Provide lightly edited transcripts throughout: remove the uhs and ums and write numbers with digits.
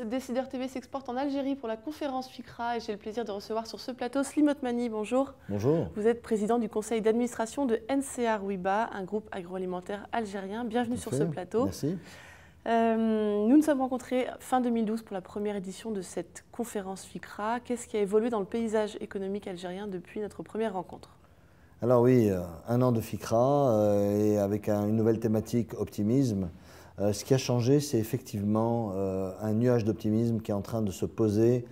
Décideur TV s'exporte en Algérie pour la conférence FICRA et j'ai le plaisir de recevoir sur ce plateau Slim Otmani. Bonjour. Bonjour. Vous êtes président du conseil d'administration de NCA Rouiba, un groupe agroalimentaire algérien. Bienvenue sur ce plateau. Merci. Nous nous sommes rencontrés fin 2012 pour la première édition de cette conférence FICRA. Qu'est-ce qui a évolué dans le paysage économique algérien depuis notre première rencontre? Alors oui, un an de FICRA et avec une nouvelle thématique, optimisme. Ce qui a changé, c'est effectivement un nuage d'optimisme qui est en train de se poser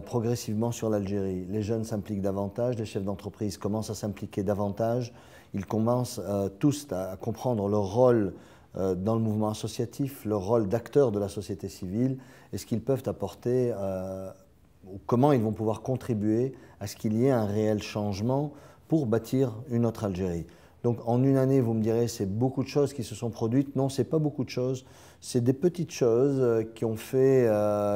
progressivement sur l'Algérie. Les jeunes s'impliquent davantage, les chefs d'entreprise commencent à s'impliquer davantage, ils commencent tous à comprendre leur rôle dans le mouvement associatif, leur rôle d'acteur de la société civile et ce qu'ils peuvent apporter, ou comment ils vont pouvoir contribuer à ce qu'il y ait un réel changement pour bâtir une autre Algérie. Donc en une année, vous me direz, c'est beaucoup de choses qui se sont produites. Non, ce n'est pas beaucoup de choses. C'est des petites choses qui ont fait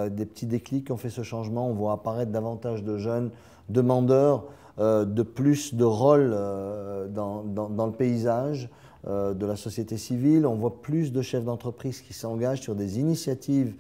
des petits déclics, qui ont fait ce changement. On voit apparaître davantage de jeunes demandeurs de plus de rôles dans le paysage de la société civile. On voit plus de chefs d'entreprise qui s'engagent sur des initiatives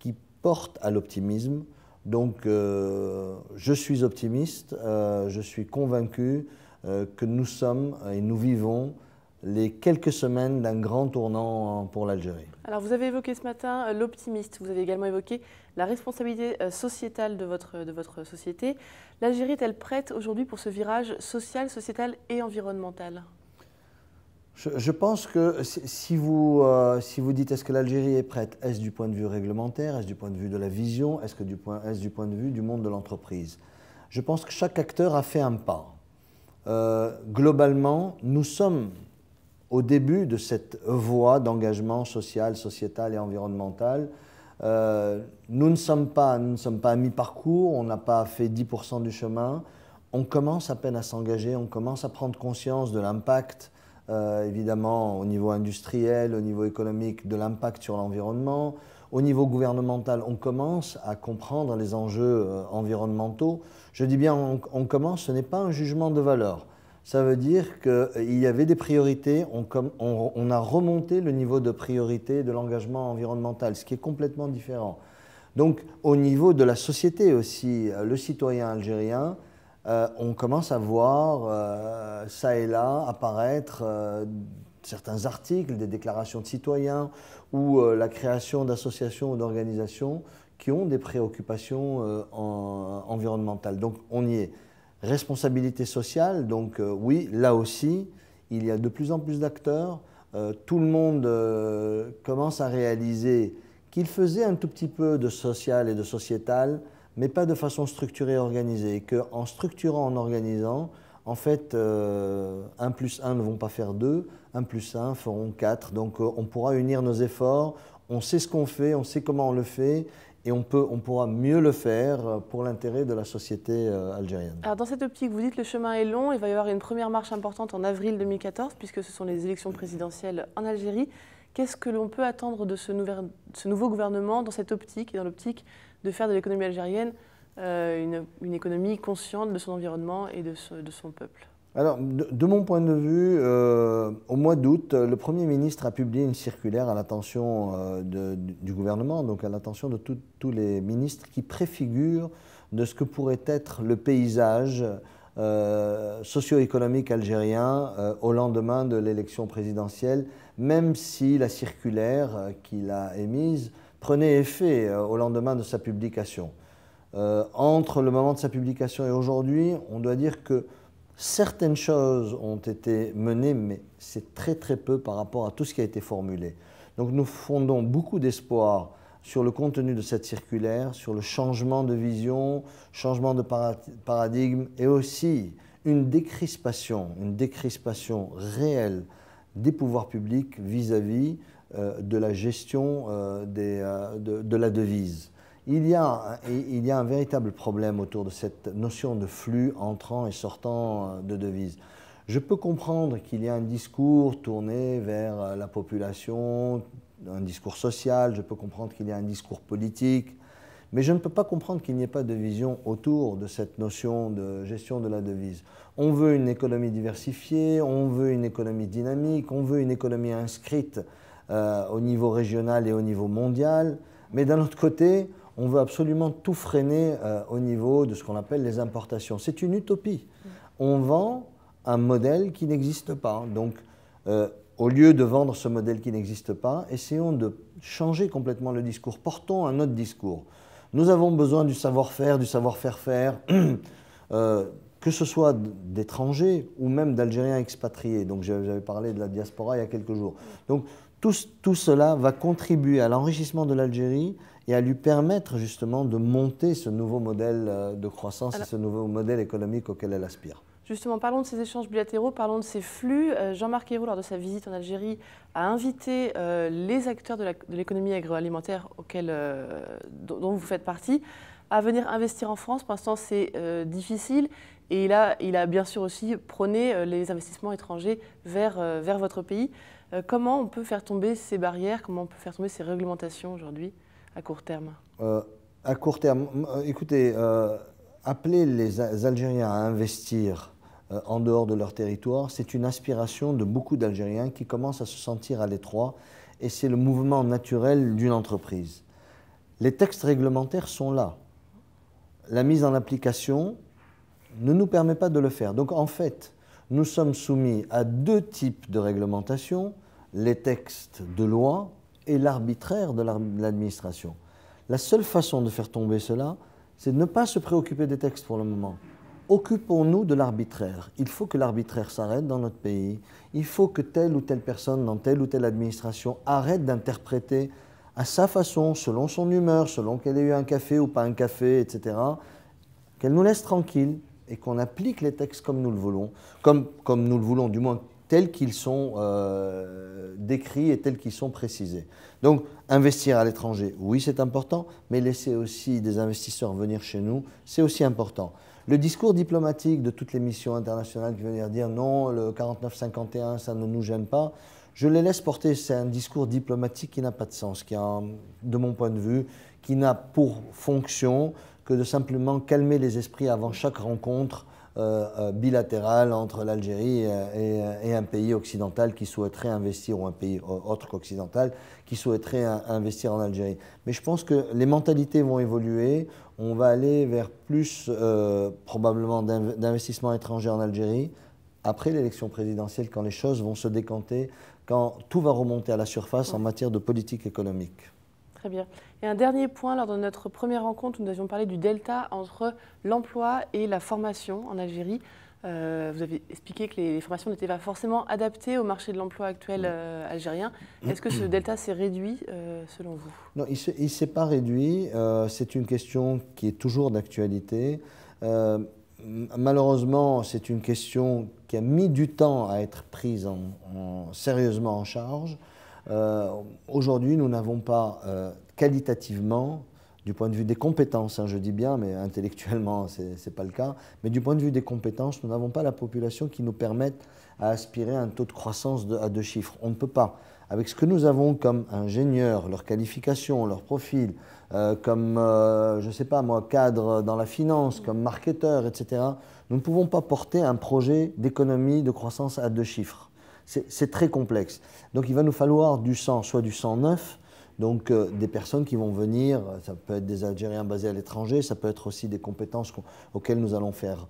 qui portent à l'optimisme. Donc je suis optimiste, je suis convaincu que nous sommes et nous vivons les quelques semaines d'un grand tournant pour l'Algérie. Alors vous avez évoqué ce matin l'optimiste, vous avez également évoqué la responsabilité sociétale de votre société. L'Algérie est-elle prête aujourd'hui pour ce virage social, sociétal et environnemental ? Je pense que si vous dites est-ce que l'Algérie est prête, est-ce du point de vue réglementaire, est-ce du point de vue de la vision, est-ce du point de vue du monde de l'entreprise? Je pense que chaque acteur a fait un pas. Globalement, nous sommes au début de cette voie d'engagement social, sociétal et environnemental. Nous ne sommes pas à mi-parcours, on n'a pas fait 10% du chemin. On commence à peine à s'engager, on commence à prendre conscience de l'impact évidemment au niveau industriel, au niveau économique, de l'impact sur l'environnement. Au niveau gouvernemental, on commence à comprendre les enjeux environnementaux. Je dis bien on commence, ce n'est pas un jugement de valeur. Ça veut dire qu'il y avait des priorités, on a remonté le niveau de priorité de l'engagement environnemental, ce qui est complètement différent. Donc au niveau de la société aussi, le citoyen algérien, on commence à voir ça et là apparaître certains articles, des déclarations de citoyens ou la création d'associations ou d'organisations qui ont des préoccupations environnementales. Donc on y est. Responsabilité sociale, donc oui, là aussi, il y a de plus en plus d'acteurs. Tout le monde commence à réaliser qu'il faisait un tout petit peu de social et de sociétal, mais pas de façon structurée et organisée. Et qu'en structurant, en organisant, en fait, 1 plus 1 ne vont pas faire 2, 1 plus 1 feront 4. Donc on pourra unir nos efforts, on sait ce qu'on fait, on sait comment on le fait, et on pourra mieux le faire pour l'intérêt de la société algérienne. Alors dans cette optique, vous dites que le chemin est long, il va y avoir une première marche importante en avril 2014, puisque ce sont les élections présidentielles en Algérie. Qu'est-ce que l'on peut attendre de ce nouveau gouvernement dans cette optique, et dans l'optique de faire de l'économie algérienne une économie consciente de son environnement et de son peuple? Alors, de mon point de vue, au mois d'août, le Premier ministre a publié une circulaire à l'attention du gouvernement, donc à l'attention de tous les ministres qui préfigurent de ce que pourrait être le paysage socio-économique algérien au lendemain de l'élection présidentielle, même si la circulaire qu'il a émise prenait effet au lendemain de sa publication. Entre le moment de sa publication et aujourd'hui, on doit dire que certaines choses ont été menées, mais c'est très très peu par rapport à tout ce qui a été formulé. Donc nous fondons beaucoup d'espoir sur le contenu de cette circulaire, sur le changement de vision, changement de paradigme et aussi une décrispation réelle des pouvoirs publics vis-à-vis de la gestion de la devise. Il y a un véritable problème autour de cette notion de flux entrant et sortant de devises. Je peux comprendre qu'il y a un discours tourné vers la population, un discours social, je peux comprendre qu'il y a un discours politique, mais je ne peux pas comprendre qu'il n'y ait pas de vision autour de cette notion de gestion de la devise. On veut une économie diversifiée, on veut une économie dynamique, on veut une économie inscrite au niveau régional et au niveau mondial. Mais d'un autre côté, on veut absolument tout freiner au niveau de ce qu'on appelle les importations. C'est une utopie. On vend un modèle qui n'existe pas. Donc, au lieu de vendre ce modèle qui n'existe pas, essayons de changer complètement le discours. Portons un autre discours. Nous avons besoin du savoir-faire, du savoir-faire-faire, que ce soit d'étrangers ou même d'Algériens expatriés. Donc, j'avais parlé de la diaspora il y a quelques jours. Donc, tout cela va contribuer à l'enrichissement de l'Algérie et à lui permettre justement de monter ce nouveau modèle de croissance et ce nouveau modèle économique auquel elle aspire. Justement, parlons de ces échanges bilatéraux, parlons de ces flux. Jean-Marc Ayrault, lors de sa visite en Algérie, a invité les acteurs de l'économie agroalimentaire dont vous faites partie à venir investir en France. Pour l'instant, c'est difficile. Et il a bien sûr aussi prôné les investissements étrangers vers votre pays. Comment on peut faire tomber ces barrières, comment on peut faire tomber ces réglementations aujourd'hui à court terme? À court terme, écoutez, appeler les Algériens à investir en dehors de leur territoire, c'est une aspiration de beaucoup d'Algériens qui commencent à se sentir à l'étroit et c'est le mouvement naturel d'une entreprise. Les textes réglementaires sont là. La mise en application ne nous permet pas de le faire. Donc en fait, nous sommes soumis à deux types de réglementation, les textes de loi et l'arbitraire de l'administration. La seule façon de faire tomber cela, c'est de ne pas se préoccuper des textes pour le moment. Occupons-nous de l'arbitraire. Il faut que l'arbitraire s'arrête dans notre pays. Il faut que telle ou telle personne dans telle ou telle administration arrête d'interpréter à sa façon, selon son humeur, selon qu'elle ait eu un café ou pas un café, etc. Qu'elle nous laisse tranquilles et qu'on applique les textes comme nous le voulons, comme nous le voulons, du moins tels qu'ils sont décrits et tels qu'ils sont précisés. Donc, investir à l'étranger, oui, c'est important, mais laisser aussi des investisseurs venir chez nous, c'est aussi important. Le discours diplomatique de toutes les missions internationales qui veulent dire non, le 49-51, ça ne nous gêne pas, je les laisse porter. C'est un discours diplomatique qui n'a pas de sens, qui a, de mon point de vue, qui n'a pour fonction que de simplement calmer les esprits avant chaque rencontre bilatérale entre l'Algérie et un pays occidental qui souhaiterait investir, ou un pays autre qu'occidental, qui souhaiterait investir en Algérie. Mais je pense que les mentalités vont évoluer, on va aller vers plus probablement d'investissements étrangers en Algérie, après l'élection présidentielle, quand les choses vont se décanter, quand tout va remonter à la surface en matière de politique économique. Très bien. Et un dernier point, lors de notre première rencontre, nous avions parlé du delta entre l'emploi et la formation en Algérie. Vous avez expliqué que les formations n'étaient pas forcément adaptées au marché de l'emploi actuel algérien. Est-ce que ce delta s'est réduit selon vous? Non, il ne s'est pas réduit. C'est une question qui est toujours d'actualité. Malheureusement, c'est une question qui a mis du temps à être prise sérieusement en charge. Aujourd'hui, nous n'avons pas qualitativement, du point de vue des compétences, hein, je dis bien, mais intellectuellement, ce n'est pas le cas, mais du point de vue des compétences, nous n'avons pas la population qui nous permette à aspirer à un taux de croissance à 2 chiffres. On ne peut pas. Avec ce que nous avons comme ingénieurs, leur qualification, leur profil, comme, je ne sais pas moi, cadre dans la finance, comme marketeur, etc., nous ne pouvons pas porter un projet d'économie de croissance à 2 chiffres. C'est très complexe. Donc il va nous falloir du sang, soit du sang neuf, donc des personnes qui vont venir, ça peut être des Algériens basés à l'étranger, ça peut être aussi des compétences auxquelles nous allons faire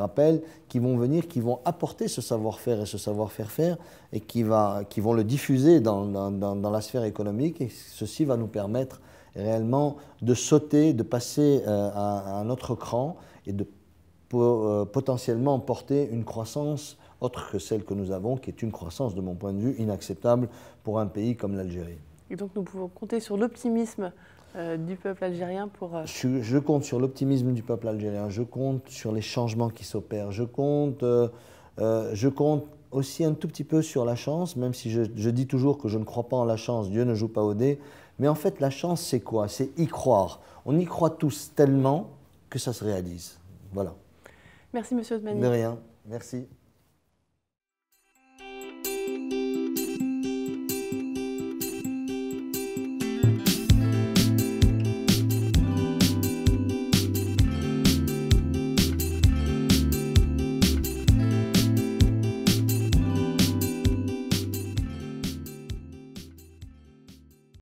appel, qui vont venir, qui vont apporter ce savoir-faire et ce savoir-faire et qui vont le diffuser dans la sphère économique, et ceci va nous permettre réellement de sauter, de passer à un autre cran et de potentiellement porter une croissance autre que celle que nous avons, qui est une croissance, de mon point de vue, inacceptable pour un pays comme l'Algérie. Et donc nous pouvons compter sur l'optimisme du peuple algérien pour... Je compte sur l'optimisme du peuple algérien, je compte sur les changements qui s'opèrent, je compte aussi un tout petit peu sur la chance, même si je dis toujours que je ne crois pas en la chance, Dieu ne joue pas au dé, mais en fait la chance c'est quoi? C'est y croire. On y croit tous tellement que ça se réalise. Voilà. Merci Monsieur Othmani. De rien, merci.